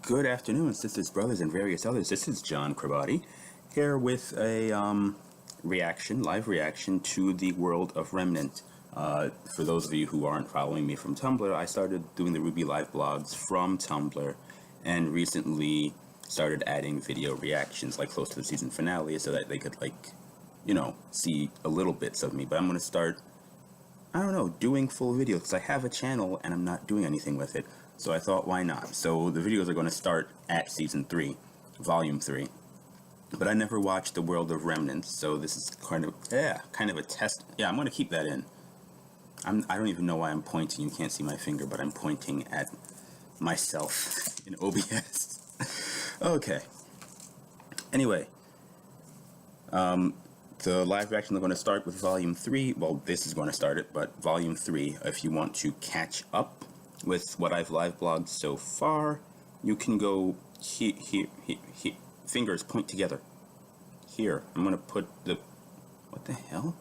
Good afternoon, sisters, brothers, and various others. This is John Cribati here with a live reaction to the world of Remnant. For those of you who aren't following me from Tumblr, I started doing the RWBY live blogs from Tumblr and recently started adding video reactions like close to the season finale so that they could see a little bits of me. But I'm going to start, doing full videos because I have a channel and I'm not doing anything with it. So I thought, why not? So the videos are going to start at season 3, volume 3. But I never watched the world of Remnant, so this is kind of a test. Yeah, I'm going to keep that in. I don't even know why I'm pointing. You can't see my finger, but I'm pointing at myself in OBS. Okay. Anyway, the live reaction is going to start with volume 3. Well, this is going to start it, but volume 3, if you want to catch up with what I've live blogged so far, you can go here, fingers point together. Here, I'm gonna put the, what the hell?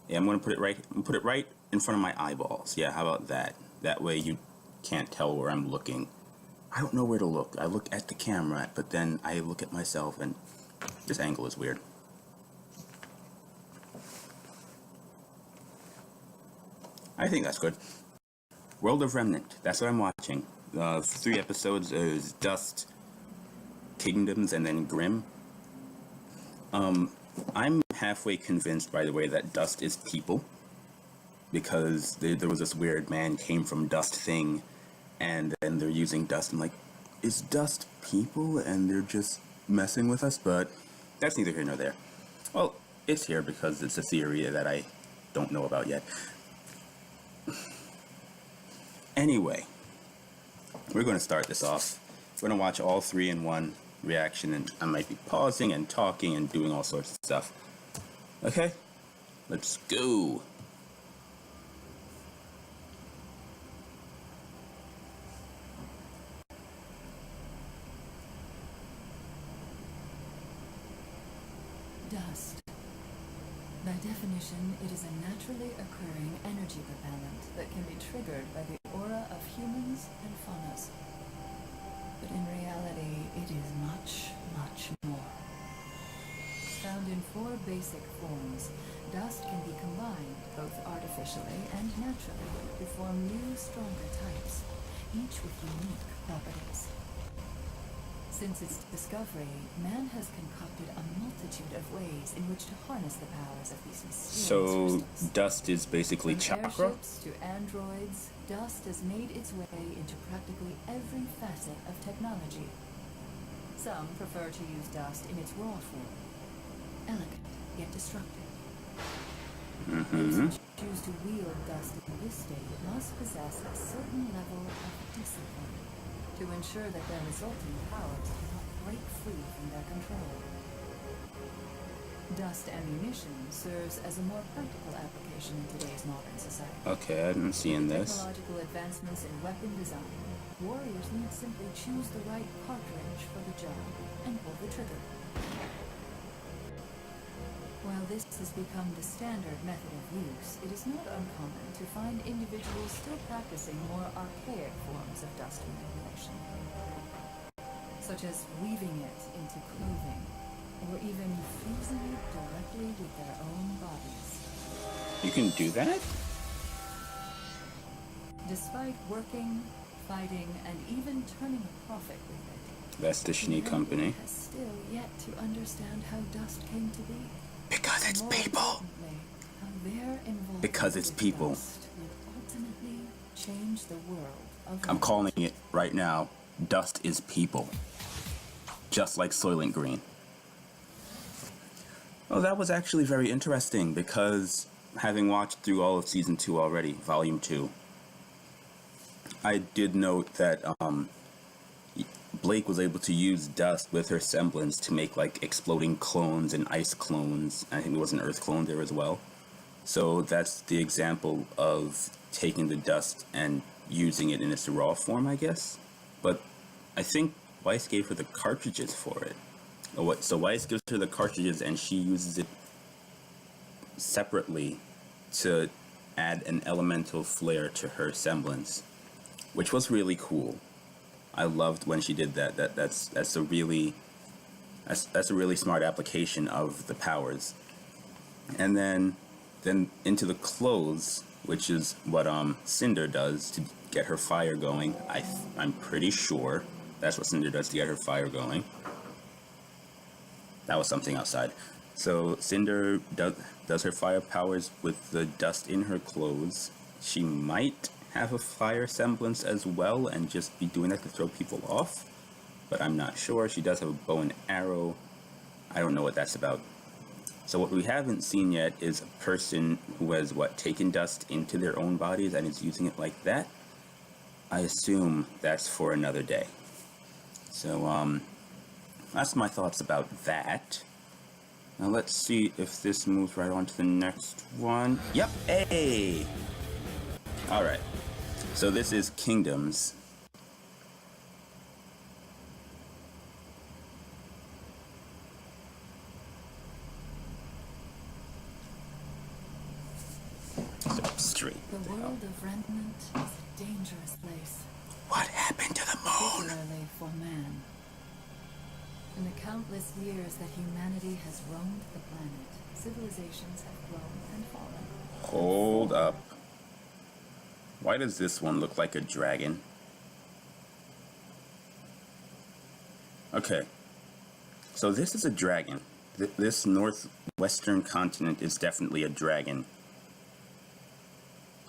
Yeah, I'm gonna put it right in front of my eyeballs. Yeah, how about that? That way you can't tell where I'm looking. I don't know where to look. I look at the camera, but then I look at myself, and this angle is weird. I think that's good. World of Remnant, that's what I'm watching. 3 episodes is Dust, Kingdoms, and then Grimm. I'm halfway convinced, by the way, that Dust is people, because there was this weird man came from Dust thing, and then they're using Dust. I'm like, is Dust people, and they're just messing with us? But that's neither here nor there. Well, it's here because it's a theory that I don't know about yet. Anyway, we're going to start this off. We're going to watch all 3 in one reaction, and I might be pausing and talking and doing all sorts of stuff. Okay, let's go. Dust. By definition, it is a naturally occurring energy propellant that can be triggered by the aura of humans and faunas. But in reality, it is much, much more. Found in 4 basic forms, dust can be combined both artificially and naturally to form new, stronger types, each with unique properties. Since its discovery, man has concocted a multitude of ways in which to harness the powers of these mysterious crystals. Dust is basically chakra? From airships to androids, dust has made its way into practically every facet of technology. Some prefer to use dust in its raw form, elegant yet destructive. Those who choose to wield dust in this state must possess a certain level of discipline to ensure that their resulting powers do not break free from their control. Dust ammunition serves as a more practical application in today's modern society. Okay, I'm seeing this. Technological advancements in weapon design, warriors need simply choose the right cartridge for the job and pull the trigger. While this has become the standard method of use, it is not uncommon to find individuals still practicing more archaic forms of dust manipulation, such as weaving it into clothing, or even fusing it directly with their own bodies. You can do that? Despite working, fighting, and even turning a profit with it, That's the Schnee Company. has still yet to understand how dust came to be. Because it's people. How their involvement Because it's with people. dust would ultimately change the world of I'm calling it right now. Dust is people. Just like Soylent Green. Well, that was actually very interesting because having watched through all of season 2 already, volume 2, I did note that Blake was able to use dust with her semblance to make like exploding clones and ice clones. I think there was an earth clone there as well. So that's the example of taking the dust and using it in its raw form, I guess. But I think Weiss gave her the cartridges for it. So Weiss gives her the cartridges and she uses it separately to add an elemental flair to her semblance, which was really cool. I loved when she did that. That's a really that's a really smart application of the powers. And then into the clothes, which is what Cinder does to get her fire going. I'm pretty sure that's what Cinder does to get her fire going. That was something outside. So Cinder does her fire powers with the dust in her clothes. She might have a fire semblance as well and just be doing that to throw people off, but I'm not sure. She does have a bow and arrow. I don't know what that's about. So what we haven't seen yet is a person who has taken dust into their own bodies and is using it like that. I assume that's for another day. So that's my thoughts about that. Now let's see if this moves right on to the next one. Yep, hey! Alright, so this is Kingdoms. Straight. The world of Remnant is a dangerous place. What happened to the moon? Particularly for man. In the countless years that humanity has roamed the planet, civilizations have grown and fallen. Hold up. Why does this one look like a dragon? Okay. So this is a dragon. This northwestern continent is definitely a dragon.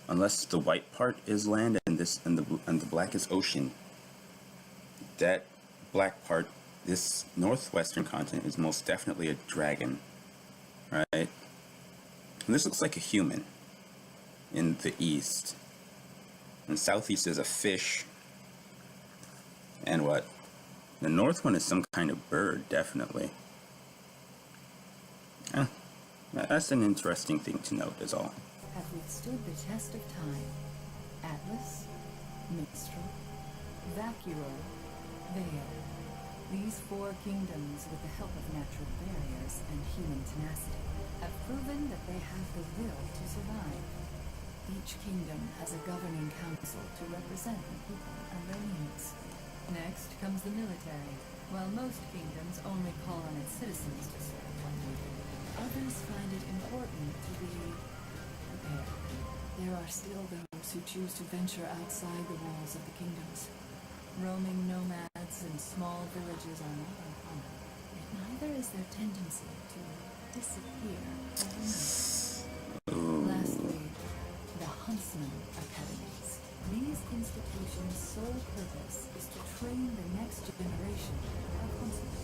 Unless the white part is land and the black is ocean. That black part, this northwestern continent, is most definitely a dragon, right? And this looks like a human in the east. And southeast is a fish. And what? The north one is some kind of bird, definitely. That's an interesting thing to note, is all. Have withstood the test of time. Atlas, Minstrel, Vacuo, Veil. These four kingdoms, with the help of natural barriers and human tenacity, have proven that they have the will to survive. Each kingdom has a governing council to represent the people and their needs. Next comes the military. While most kingdoms only call on its citizens to serve one duty, others find it important to be prepared. There are still those who choose to venture outside the walls of the kingdoms. Roaming nomads and small villages are not uncommon, yet neither is their tendency to disappear overnight. Lastly, the Huntsman Academies. These institutions' sole purpose is to train the next generation of huntsmen.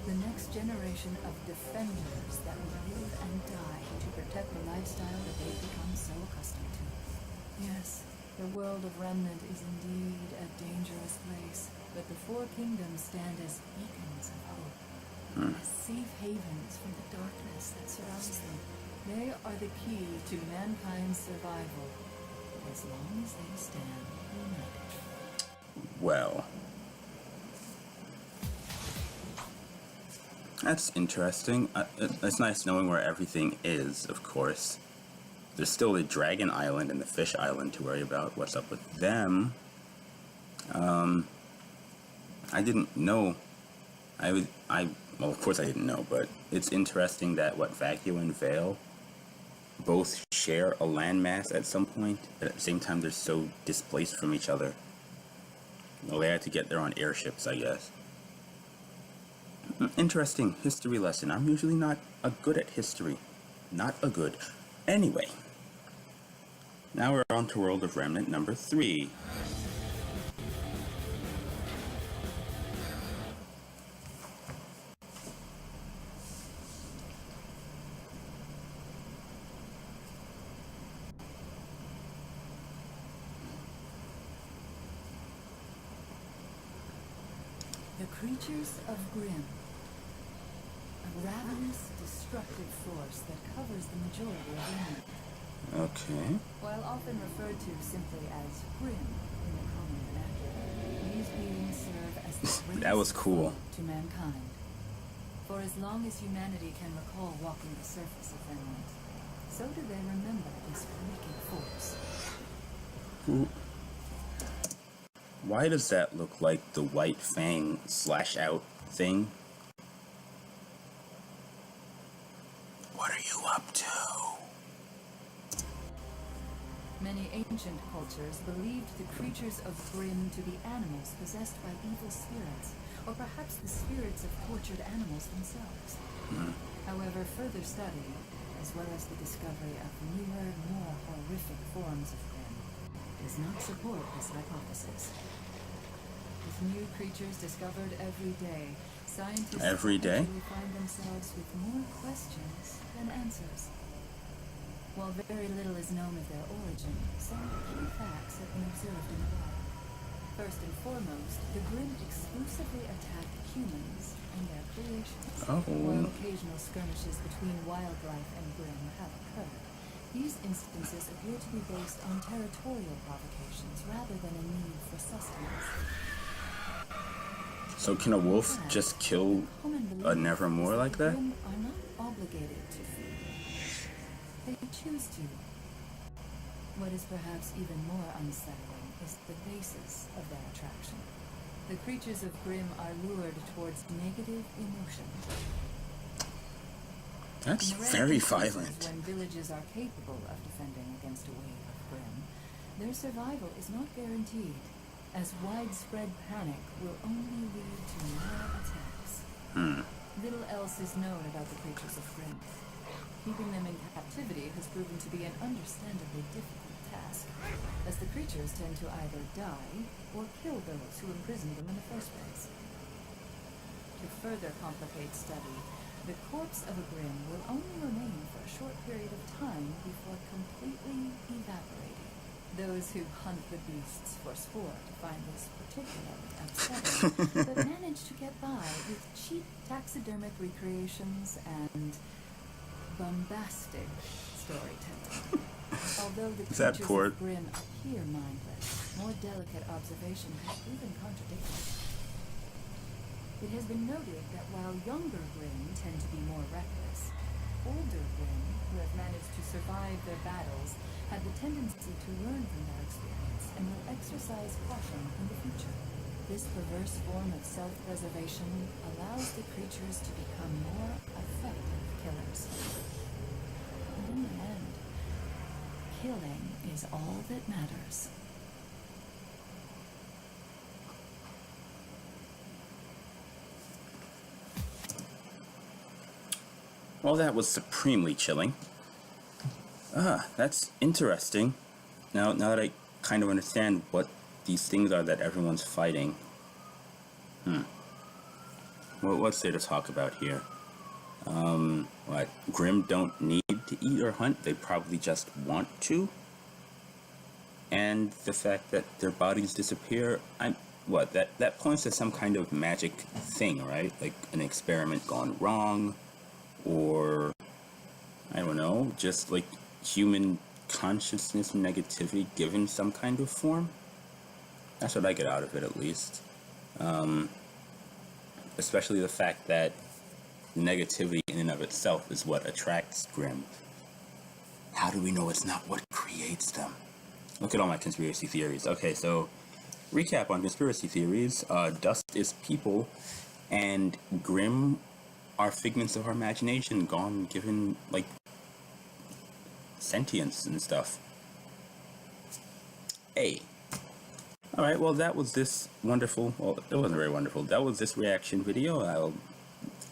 The next generation of defenders that will live and die to protect the lifestyle that they've become so accustomed to. Yes, the world of Remnant is indeed a dangerous place, but the four kingdoms stand as beacons of hope, as safe havens from the darkness that surrounds them. They are the key to mankind's survival, as long as they stand united. Well, that's interesting. It's nice knowing where everything is, of course. There's still the Dragon Island and the Fish Island to worry about. What's up with them? I didn't know. Well, of course I didn't know, but it's interesting that Vacuo and Veil both share a landmass at some point, but at the same time they're so displaced from each other. Well, they had to get there on airships, I guess. Interesting history lesson. I'm usually not a good at history. Not a good. Anyway. Now we're on to World of Remnant number 3. The creatures of Grimm. A ravenous, destructive force that covers the majority of Remnant. Okay. While often referred to simply as Grimm in the common vernacular, these beings serve as the greatest That was cool. foe to mankind. For as long as humanity can recall walking the surface of Remnant, so do they remember this wicked force. Why does that look like the white fang slash out thing? What are you up to? Many ancient cultures believed the creatures of Grimm to be animals possessed by evil spirits, or perhaps the spirits of tortured animals themselves. However, further study, as well as the discovery of newer, more horrific forms of Grimm, does not support this hypothesis. With new creatures discovered every day, scientists actually find themselves with more questions than answers. While very little is known of their origin, some key facts have been observed in the wild. First and foremost, the Grimm exclusively attack humans and their creations. While occasional skirmishes between wildlife and Grimm have occurred, these instances appear to be based on territorial provocations rather than a need for sustenance. So can a wolf just kill a nevermore like that? Grimm are not obligated to feed. They choose to. What is perhaps even more unsettling is the basis of their attraction. The creatures of Grimm are lured towards negative emotion. That's very violent. When villages are capable of defending against a wave of Grimm, their survival is not guaranteed, as widespread panic will only lead to more attacks. Little else is known about the creatures of Grimm. Keeping them in captivity has proven to be an understandably difficult task, as the creatures tend to either die or kill those who imprisoned them in the first place. To further complicate study, the corpse of a Grimm will only remain for a short period of time before completely evaporating. Those who hunt the beasts for sport find this particularly upsetting, but manage to get by with cheap taxidermic recreations and bombastic storytelling. Although the creatures of Grimm appear mindless, more delicate observation has proven contradictory. It has been noted that while younger Grimm tend to be more reckless, older Grimm, who have managed to survive their battles, have the tendency to learn from their experience and will exercise caution in the future. This perverse form of self-preservation allows the creatures to become more effective killers. And in the end, killing is all that matters. Well, that was supremely chilling. That's interesting. Now that I kind of understand what these things are that everyone's fighting. Well, what's there to talk about here? What? Grimm don't need to eat or hunt, they probably just want to? And the fact that their bodies disappear, that points to some kind of magic thing, right? Like an experiment gone wrong, or I don't know, just like human consciousness and negativity given some kind of form. That's what I get out of it, at least. Especially the fact that negativity in and of itself is what attracts Grimm. How do we know it's not what creates them? Look at all my conspiracy theories. Okay, so recap on conspiracy theories. Dust is people, and Grimm are figments of our imagination, given like sentience and stuff. Hey. Alright, well that was this wonderful, well it wasn't very wonderful, that was this reaction video.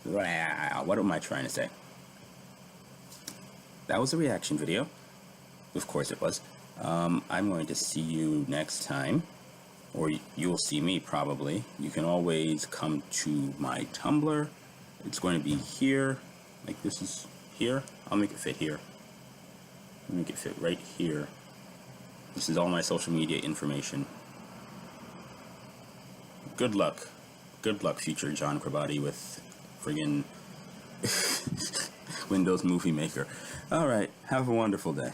What am I trying to say? That was a reaction video. Of course it was. I'm going to see you next time, or you'll see me probably. You can always come to my Tumblr. It's going to be here, like this is here. I'll make it fit here. I'll make it fit right here. This is all my social media information. Good luck. Good luck, future John Cribati with friggin' Windows Movie Maker. Alright, have a wonderful day.